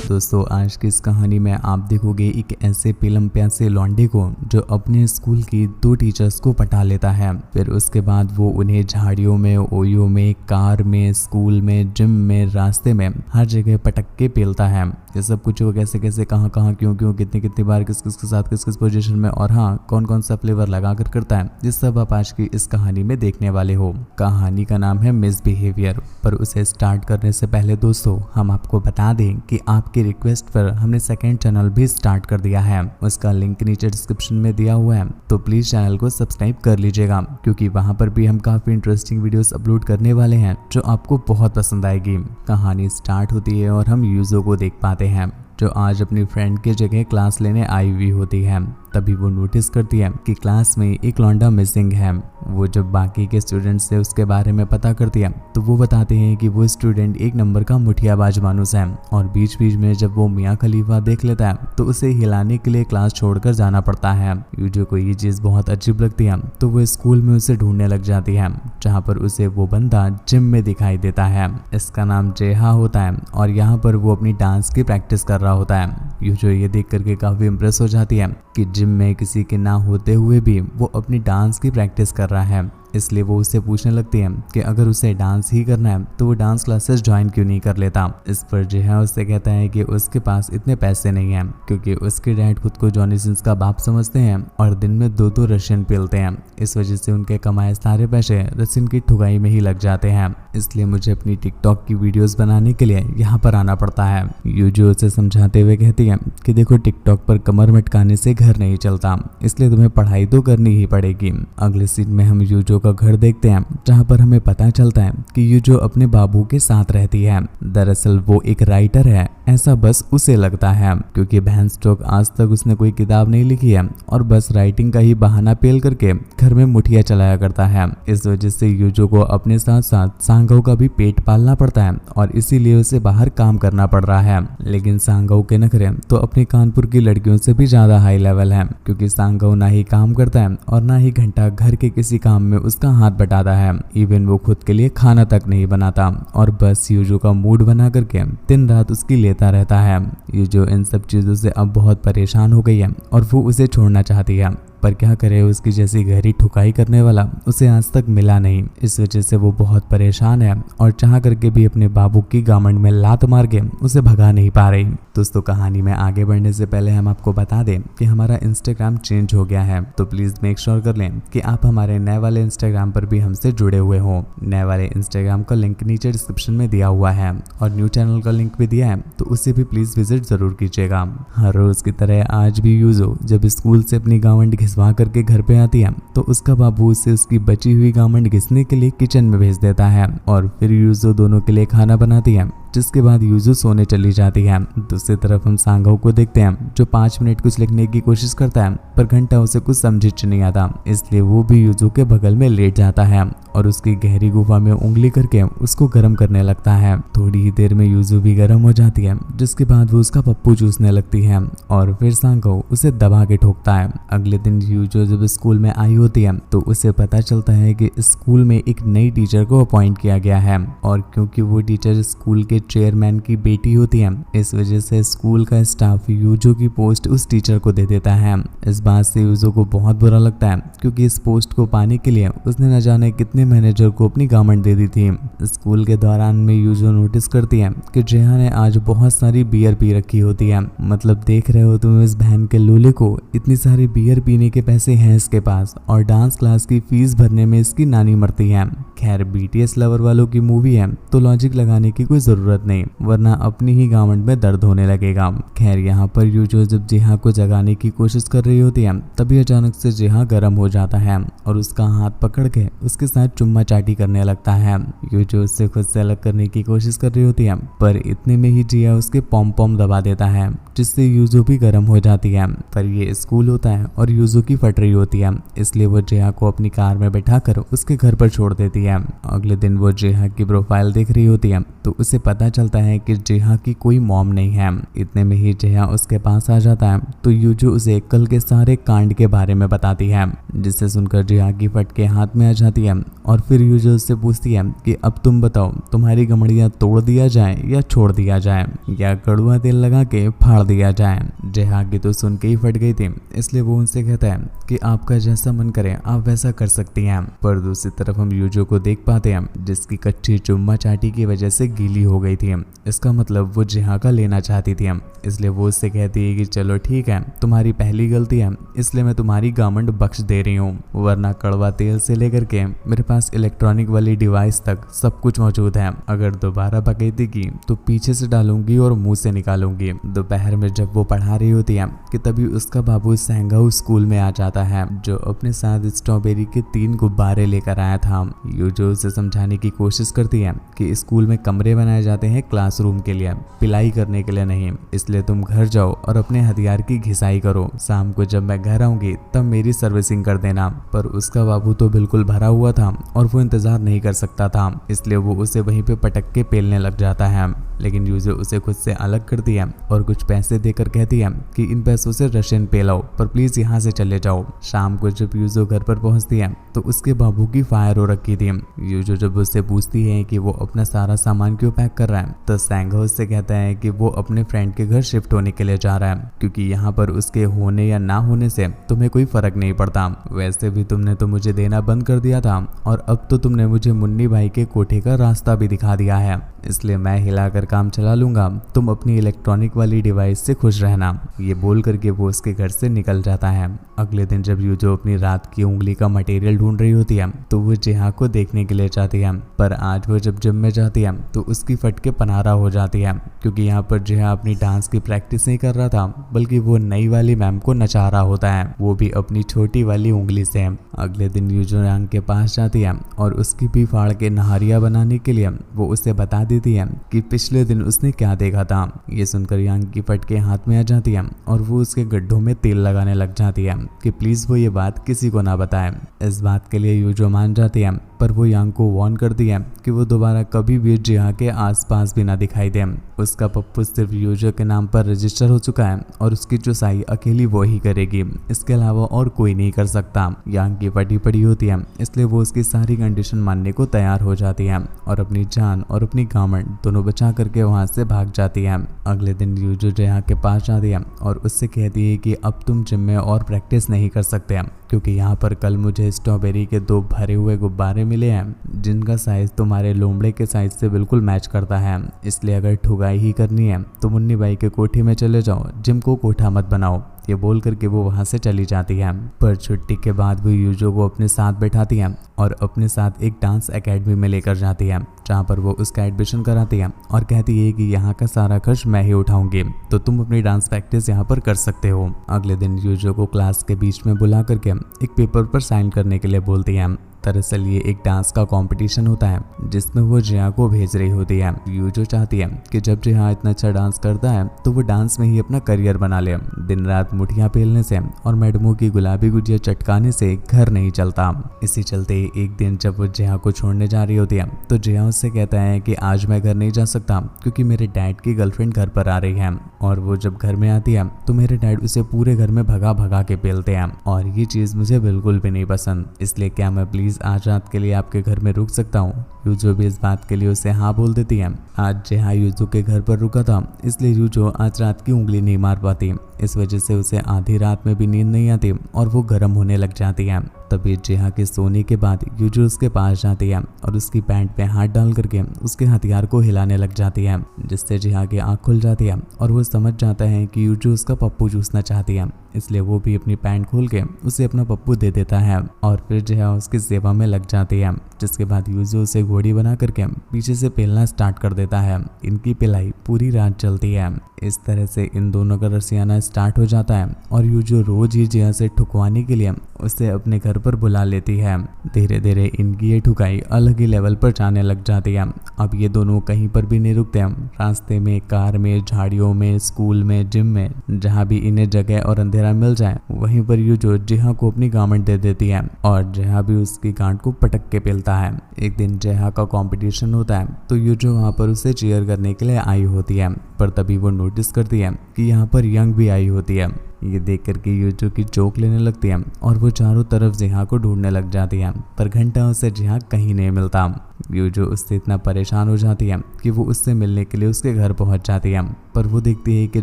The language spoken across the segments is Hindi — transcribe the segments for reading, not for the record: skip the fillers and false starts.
दोस्तों आज की इस कहानी में आप देखोगे एक ऐसे पेलम प्यासे लौंडे को जो अपने स्कूल की 2 टीचर्स को पटा लेता है। फिर उसके बाद वो उन्हें झाड़ियों में, ओयो में, कार में, स्कूल में, जिम में, रास्ते में, हर जगह पटक के पेलता है। ये सब कुछ वो कैसे कैसे, कहाँ कहाँ, क्यों क्यों, कितनी कितनी बार, किस किस के साथ, किस किस पोजीशन में, और हाँ कौन कौन सा फ्लेवर लगा कर करता है, ये सब आप आज की इस कहानी में देखने वाले हो। कहानी का नाम है मिसबिहेवियर। पर उसे स्टार्ट करने से पहले दोस्तों हम आपको बता दें कि आपकी रिक्वेस्ट पर हमने सेकंड चैनल भी स्टार्ट कर दिया है। उसका लिंक नीचे डिस्क्रिप्शन में दिया हुआ है, तो प्लीज चैनल को सब्सक्राइब कर लीजिएगा, क्योंकि वहां पर भी हम काफी इंटरेस्टिंग वीडियोस अपलोड करने वाले हैं जो आपको बहुत पसंद आएगी। कहानी स्टार्ट होती है और हम यूजो को देख पाते हैं जो आज अपनी फ्रेंड की जगह क्लास लेने आई हुई होती है। तभी वो नोटिस करती है कि क्लास में एक लौंडा मिसिंग है। वो जब बाकी के स्टूडेंट से उसके बारे में पता करती है तो वो बताते हैं कि वो स्टूडेंट एक नंबर का मुठियाबाज मानुस है, और बीच बीच में जब वो मियाँ खलीफा देख लेता है तो उसे हिलाने के लिए क्लास छोड़कर जाना पड़ता है। यूजो को ये चीज बहुत अजीब लगती है, तो वो स्कूल में उसे ढूंढने लग जाती है, जहाँ पर उसे वो बंदा जिम में दिखाई देता है। इसका नाम जेहा होता है और यहाँ पर वो अपनी डांस की प्रैक्टिस कर रहा होता है। यूजो ये देख करके काफी इम्प्रेस हो जाती है कि जिम में किसी के ना होते हुए भी वो अपनी डांस की प्रैक्टिस कर रहा है। इसलिए वो उससे पूछने लगती है कि अगर उसे डांस ही करना है तो वो डांस क्लासेस ज्वाइन क्यों नहीं कर लेता। इस पर जेहा उससे कहता है कि उसके पास इतने पैसे नहीं हैं, क्योंकि उसके डैड खुद को जॉनी सिंस का बाप समझते हैं और दिन में 2 रशियन पीलते हैं। इस वजह से उनके कमाए सारे पैसे रशियन की ठुगाई में ही लग जाते हैं। इसलिए मुझे अपनी टिकटॉक की वीडियोस बनाने के लिए यहाँ पर आना पड़ता है। यूजो उसे समझाते हुए कहती है कि देखो, टिकटॉक पर कमर मटकाने से घर नहीं चलता, इसलिए तुम्हें पढ़ाई तो करनी ही पड़ेगी। अगले सीन में हम यूजो का घर देखते हैं, जहां पर हमें पता चलता है कि यूजो अपने बाबू के साथ रहती है। दरअसल वो एक राइटर है, ऐसा बस उसे लगता है, क्योंकि भैंसटोक आज तक उसने कोई किताब नहीं लिखी है और बस राइटिंग का ही बहाना पेल करके घर में मुठिया चलाया करता है। इस वजह से यूजो को अपने साथ साथ सांगो का भी पेट पालना पड़ता है और इसीलिए उसे बाहर काम करना पड़ रहा है। लेकिन सांगो के नखरे तो अपने कानपुर की लड़कियों से भी ज्यादा हाई लेवल है, क्योंकि सांगो ना ही काम करता है और ना ही घंटा घर के किसी काम में उसका हाथ बटाता है। इवन वो खुद के लिए खाना तक नहीं बनाता और बस यूजो का मूड बना करके दिन रात उसकी लेता रहता है। यूजो इन सब चीजों से अब बहुत परेशान हो गई है और वो उसे छोड़ना चाहती है, पर क्या करे, उसकी जैसी गहरी ठुकाई करने वाला उसे आज तक मिला नहीं। इस वजह से वो बहुत परेशान है और चाह करके भी अपने बाबू की गामंड में लात मार के उसे भगा नहीं पा रही। दोस्तों कहानी में आगे बढ़ने से पहले हम आपको बता दें कि हमारा इंस्टाग्राम चेंज हो गया है, तो प्लीज मेक श्योर कर लें कि आप हमारे नए वाले इंस्टाग्राम पर भी हमसे जुड़े हुए हो। नए वाले इंस्टाग्राम का लिंक नीचे डिस्क्रिप्शन में दिया हुआ है और न्यू चैनल का लिंक भी दिया है, तो उसे भी प्लीज विजिट जरूर कीजिएगा। हर रोज की तरह आज भी यूजो जब स्कूल से अपनी गावंड घिसवा करके घर पे आती है तो उसका बाबू उसे उसकी बची हुई गावंड घिसने के लिए किचन में भेज देता है और फिर यूजो दोनों के लिए खाना बनाती है, जिसके बाद यूजो सोने चली जाती है। दूसरी तरफ हम सांगो को देखते हैं जो 5 मिनट कुछ लिखने की कोशिश करता है, पर घंटा उसे कुछ समझ नहीं आता, इसलिए वो भी यूजो के बगल में लेट जाता है और उसकी गहरी गुफा में उंगली करके उसको गर्म करने लगता है। थोड़ी ही देर में यूजो भी गर्म हो जाती है, जिसके बाद वो उसका पप्पू चूसने लगती है और फिर सांगो उसे दबा के ठोकता है। अगले दिन यूजो जब स्कूल में आई होती है तो उसे पता चलता है कि स्कूल में एक नई टीचर को अपॉइंट किया गया है, और क्योंकि वो टीचर स्कूल के चेयरमैन की बेटी होती है, इस वजह से स्कूल का स्टाफ यूजो की पोस्ट उस टीचर को दे देता है। इस बात से यूजो को बहुत बुरा लगता है, क्योंकि इस पोस्ट को पाने के लिए उसने न जाने कितने मैनेजर को अपनी गारमेंट दे दी थी। स्कूल के दौरान में यूजो नोटिस करती है कि जेहा ने आज बहुत सारी बियर पी रखी होती है। मतलब देख रहे हो तुम इस बहन के लूले को, इतनी सारी बियर पीने के पैसे हैं इसके पास और डांस क्लास की फीस भरने में इसकी नानी मरती है। खैर बीटीएस लवर वालों की मूवी है तो लॉजिक लगाने की कोई जरूरत नहीं, वरना अपनी ही गारमेंट में दर्द होने लगेगा। खैर यहाँ पर यूजो जब जेहा को जगाने की कोशिश कर रही होती है तभी अचानक से जेहा गर्म हो जाता है और उसका हाथ पकड़ के उसके साथ चुम्मा चाटी करने लगता है। यूजो उससे खुद से अलग करने की कोशिश कर रही होती है, पर इतने में ही जेहा उसके पॉम पॉम दबा देता है, जिससे यूजो भी गर्म हो जाती है। पर ये स्कूल होता है और यूजो की फट रही होती है, इसलिए वो जेहा को अपनी कार में बैठाकर उसके घर पर छोड़ देती है। अगले दिन वो जेहा की प्रोफाइल देख रही होती है तो उसे पता चलता है कि जेहा की कोई मॉम नहीं है। इतने में ही जेहा उसके पास आ जाता है तो यूजो उसे कल के सारे कांड के बारे में बताती है, जिससे सुनकर जेहा की फट के हाथ में आ जाती है और फिर यूजो उससे पूछती है कि अब तुम बताओ, तुम्हारी गमड़ियाँ तोड़ दिया जाए या छोड़ दिया जाए, या कड़वा तेल लगा के फाड़ दिया जाए। जेहांगी तो सुन के ही फट गई थी, इसलिए वो उनसे कहता है कि आपका जैसा मन करे आप वैसा कर सकती हैं। पर दूसरी तरफ हम यूजो को देख पाते हैं जिसकी कच्ची चुम्मा चाटी की वजह से गीली हो गई थी। इसका मतलब वो जेहांगा लेना चाहती थी, इसलिए वो उससे कहती है कि चलो ठीक है, तुम्हारी पहली गलती है, इसलिए मैं तुम्हारी गारमेंट बख्श दे रही हूँ, वरना कड़वा तेल से लेकर के मेरे पास इलेक्ट्रॉनिक वाली डिवाइस तक सब कुछ मौजूद है। अगर दोबारा बकैती की तो पीछे से डालूंगी और मुंह से निकालूंगी। दोपहर में जब वो पढ़ा रही होती है कि तभी उसका बाबू सेंगाऊ स्कूल में आ जाता है, जो अपने साथ स्ट्रॉबेरी के 3 गुब्बारे लेकर आया था। यूजो उसे समझाने की कोशिश करती है कि स्कूल में कमरे बनाए जाते हैं क्लासरूम के लिए, पिलाई करने के लिए नहीं, इसलिए तुम घर जाओ और अपने हथियार की घिसाई करो। शाम को जब मैं घर आऊंगी तब मेरी सर्विसिंग कर देना। पर उसका बाबू तो बिल्कुल भरा हुआ था और वो इंतजार नहीं कर सकता था, इसलिए वो उसे वहीं पे पटक के पेलने लग जाता है। लेकिन यूजो उसे खुद से अलग करती है और कुछ पैसे देकर कहती है कि इन पैसों से रशियन पेलाओ, पर प्लीज यहाँ से चले जाओ। शाम को जब यूजो घर पर पहुंचती है तो उसके बाबू की फायर हो रखी थी। यूजो जब उससे पूछती है कि वो अपना सारा सामान क्यों पैक कर रहा है, तो सेंगा उससे कहता है कि वो अपने फ्रेंड के घर शिफ्ट होने के लिए जा रहा है, क्योंकि यहाँ पर उसके होने या ना होने से तुम्हें कोई फर्क नहीं पड़ता। वैसे भी तुमने तो मुझे देना बंद कर दिया था और अब तो तुमने मुझे मुन्नी भाई के कोठे का रास्ता भी दिखा दिया है, इसलिए मैं हिलाकर काम चला लूंगा, तुम अपनी इलेक्ट्रॉनिक वाली डिवाइस से खुश रहना। ये बोल करके वो उसके घर से निकल जाता है। अगले दिन जब यूजो अपनी रात की उंगली का मटेरियल ढूंढ रही होती है तो वो जेहा को देखने के लिए जाती है, पर आज वो जब जिम में जाती है तो उसकी फटके पनारा हो जाती है, क्योंकि यहाँ पर जेहा अपनी डांस की प्रैक्टिस नहीं कर रहा था, बल्कि वो नई वाली मैम को नचा रहा होता है, वो भी अपनी छोटी वाली उंगली से। अगले दिन यूजो यांग के पास जाती है और उसकी भी फाड़ के नहारिया बनाने के लिए वो उसे बता देती है कि पिछले दिन उसने क्या देखा था। ये सुनकर यांग की फटके हाथ में आ जाती है और वो उसके गड्ढों में तेल लगाने लग जाती है कि प्लीज वो ये बात किसी को ना बताए। इस बात के लिए यूजो मान जाती है, पर वो यांग को वार्न करती है कि वो दोबारा कभी भी जेहा के आसपास भी ना दिखाई दे। उसका पप्पू सिर्फ यूजो के नाम पर रजिस्टर हो चुका है और उसकी चुसाई अकेली वो ही करेगी, इसके अलावा और कोई नहीं कर सकता। यांग की फटी पड़ी होती है, इसलिए वो उसकी सारी कंडीशन मानने को तैयार हो जाती है और अपनी जान और अपनी गारमेंट दोनों बचा करके वहां से भाग जाती है। अगले दिन यूजो जेहा के पास जाती है और उससे कहती है कि अब तुम जिम में और प्रैक्टिस नहीं कर सकते, क्योंकि यहाँ पर कल मुझे स्ट्रॉबेरी के 2 भरे हुए गुब्बारे मिले हैं जिनका साइज तुम्हारे लोमड़े के साइज से बिल्कुल मैच करता है, इसलिए अगर ठुगाई ही करनी है तो मुन्नी बाई के कोठी में चले जाओ, जिम को कोठा मत बनाओ। ये बोल करके वो वहां से चली जाती है। पर छुट्टी के बाद वो यूजो को अपने साथ बैठाती है और अपने साथ एक डांस एकेडमी में लेकर जाती है, जहाँ पर वो उसका एडमिशन कराती है और कहती है कि यहाँ का सारा खर्च मैं ही उठाऊंगी, तो तुम अपनी डांस प्रैक्टिस यहाँ पर कर सकते हो। अगले दिन यूजो को क्लास के बीच में बुला करके एक पेपर पर साइन करने के लिए बोलती है। दरअसल ये एक डांस का कंपटीशन होता है जिसमें वो जिया को भेज रही होती है। यूजो चाहती है कि जब जिया इतना अच्छा डांस करता है तो वो डांस में ही अपना करियर बना ले। दिन रात मुठियां पेलने से और मैडमों की गुलाबी गुजिया चटकाने से घर नहीं चलता। इसी चलते एक दिन जब वो जिया को छोड़ने जा रही होती है तो जिया उससे कहता है कि आज मैं घर नहीं जा सकता क्योंकि मेरे डैड की गर्लफ्रेंड घर पर आ रही है, और वो जब घर में आती है तो मेरे डैड उसे पूरे घर में भगा भगा के पेलते हैं और ये चीज मुझे बिल्कुल भी नहीं पसंद, इसलिए क्या मैं प्लीज आज रात के लिए आपके घर में रुक सकता हूँ। यूजो भी इस बात के लिए उसे हाँ बोल देती है। आज जेहा यूजो के घर पर रुका था, इसलिए यूजो आज रात की उंगली नहीं मार पाती, इस वजह से उसे आधी रात में भी नींद नहीं आती और वो गर्म होने लग जाती है। तभी जेहा के सोने के बाद यूजो उसके पास जाती है और उसकी पैंट पे हाथ डाल करके उसके हथियार को हिलाने लग जाती है, जिससे जेहा की आंख खुल जाती है और वो समझ जाता है कि यूजो उसका पप्पू चूसना चाहती है, इसलिए वो भी अपनी पैंट खोल के उसे अपना पप्पू दे देता है और फिर जेहा उसकी सेवा में लग जाती है। जिसके बाद यूजो उसे घोड़ी बना करके पीछे से पेलना स्टार्ट कर देता है। इनकी पिलाई पूरी रात चलती है। इस तरह से इन दोनों का रसियाना स्टार्ट हो जाता है और यूजो रोज ही जेहा से ठुकवाने के लिए उसे अपने घर पर बुला लेती है। धीरे धीरे इनकी ये ठुकाई अलग ही लेवल पर जाने लग जाती है। अब ये दोनों कहीं पर भी नहीं रुकते हैं, रास्ते में, कार में, झाड़ियों में, स्कूल में, जिम में, जहाँ भी इन्हें जगह और अंधेरा मिल जाए वहीं पर यूजो जेहा को अपनी गारमेंट दे देती है और जेहा भी उसकी गांठ को पटक के पेलता है। एक दिन जेहा का कंपटीशन होता है तो यूजो वहाँ पर उसे चीयर करने के लिए आई होती है, पर तभी वो नोटिस करती है कि यहाँ पर यंग भी आई होती है। ये देख करके यूजो की चोक लेने लगती है और वो चारों तरफ जिहा को ढूंढने लग जाती है, पर घंटा उसे जिहा कहीं नहीं मिलता। यूजो उससे इतना परेशान हो जाती है कि वो उससे मिलने के लिए उसके घर पहुंच जाती है, पर वो देखती है कि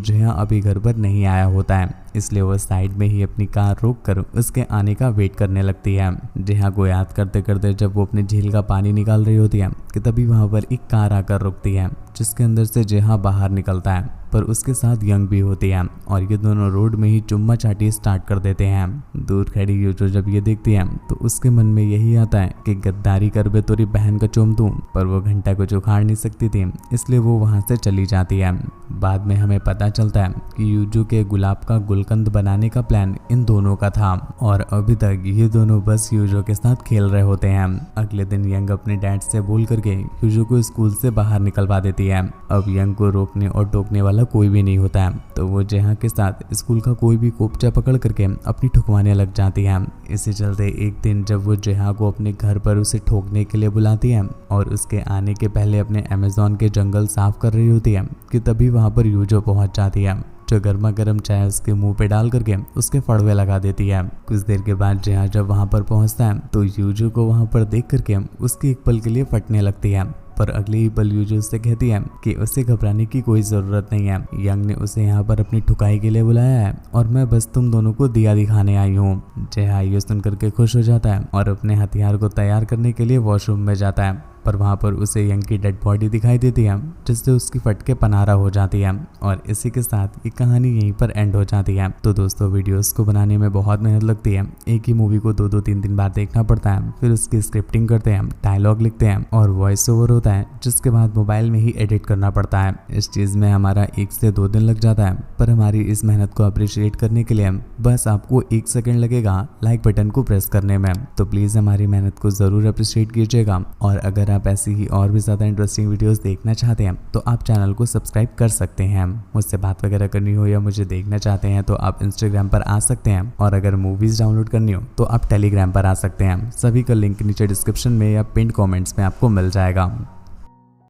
जिहा अभी घर पर नहीं आया होता है, इसलिए वो साइड में ही अपनी कार रोककर उसके आने का वेट करने लगती है। जिहा को याद करते करते जब वो अपनी झील का पानी निकाल रही होती है कि तभी वहां पर एक कार आकर रुकती है, जिसके अंदर से जिहा बाहर निकलता है, पर उसके साथ यंग भी होती है और ये दोनों रोड में ही चुम्मा चाटी स्टार्ट कर देते हैं। दूर खड़ी यूजो जब ये देखती है तो उसके मन में यही आता है कि गद्दारी कर बे तोरी बहन का चुम दूं, पर वो घंटा कुछ उखाड़ नहीं सकती थी, इसलिए वो वहां से चली जाती है। बाद में हमें पता चलता है कि यूजो के गुलाब का गुलकंद बनाने का प्लान इन दोनों का था और अभी तक ये दोनों बस यूजो के साथ खेल रहे होते हैं। अगले दिन यंग अपने डैड से बोल करके यूजो को स्कूल से बाहर निकलवा देती है। अब यंग को रोकने और टोकने वाला कोई भी नहीं होता है, तो वो जिहा के साथ स्कूल का कोई भी कोपचा पकड़ करके अपनी ठुकवाने लग जाती है। इसी चलते एक दिन जब वो जिहा को अपने घर पर उसे ठोकने के लिए बुलाती है और उसके आने के पहले अपने अमेज़न के जंगल साफ कर रही होती है कि तभी वहां पर यूजो पहुंच जाती है, जो गर्मा गर्म चाय उसके मुंह पे डाल करके उसके फड़वे लगा देती है। कुछ देर के बाद जिहा जब वहां पर पहुंचता है तो यूजो को वहां पर देख करके उसकी एक पल के लिए फटने लगती है, पर अगले ही पल यूजो उससे कहती है कि उसे घबराने की कोई ज़रूरत नहीं है। यंग ने उसे यहाँ पर अपनी ठुकाई के लिए बुलाया है और मैं बस तुम दोनों को दिया दिखाने आई हूँ। जिहा ये सुन करके खुश हो जाता है और अपने हथियार को तैयार करने के लिए वॉशरूम में जाता है, पर वहाँ पर उसे यंग की डेड बॉडी दिखाई देती है, जिससे उसकी फटके पनारा हो जाती है और इसी के साथ ये कहानी यहीं पर एंड हो जाती है। तो दोस्तों, वीडियोस को बनाने में बहुत मेहनत लगती है। एक ही मूवी को 2-2 3-3 बार देखना पड़ता है, फिर उसकी स्क्रिप्टिंग करते हैं, डायलॉग लिखते हैं और वॉइस ओवर होता है, जिसके बाद मोबाइल में ही एडिट करना पड़ता है। इस चीज़ में हमारा 1 से 2 दिन लग जाता है, पर हमारी इस मेहनत को अप्रिशिएट करने के लिए बस आपको 1 सेकेंड लगेगा लाइक बटन को प्रेस करने में। तो प्लीज़ हमारी मेहनत को ज़रूर अप्रिशिएट कीजिएगा और अगर आप ऐसी ही और भी ज़्यादा इंटरेस्टिंग वीडियोस देखना चाहते हैं तो आप चैनल को सब्सक्राइब कर सकते हैं। मुझसे बात वगैरह करनी हो या मुझे देखना चाहते हैं तो आप इंस्टाग्राम पर आ सकते हैं और अगर मूवीज़ डाउनलोड करनी हो तो आप टेलीग्राम पर आ सकते हैं। सभी का लिंक नीचे डिस्क्रिप्शन में या पिन कमेंट्स में आपको मिल जाएगा।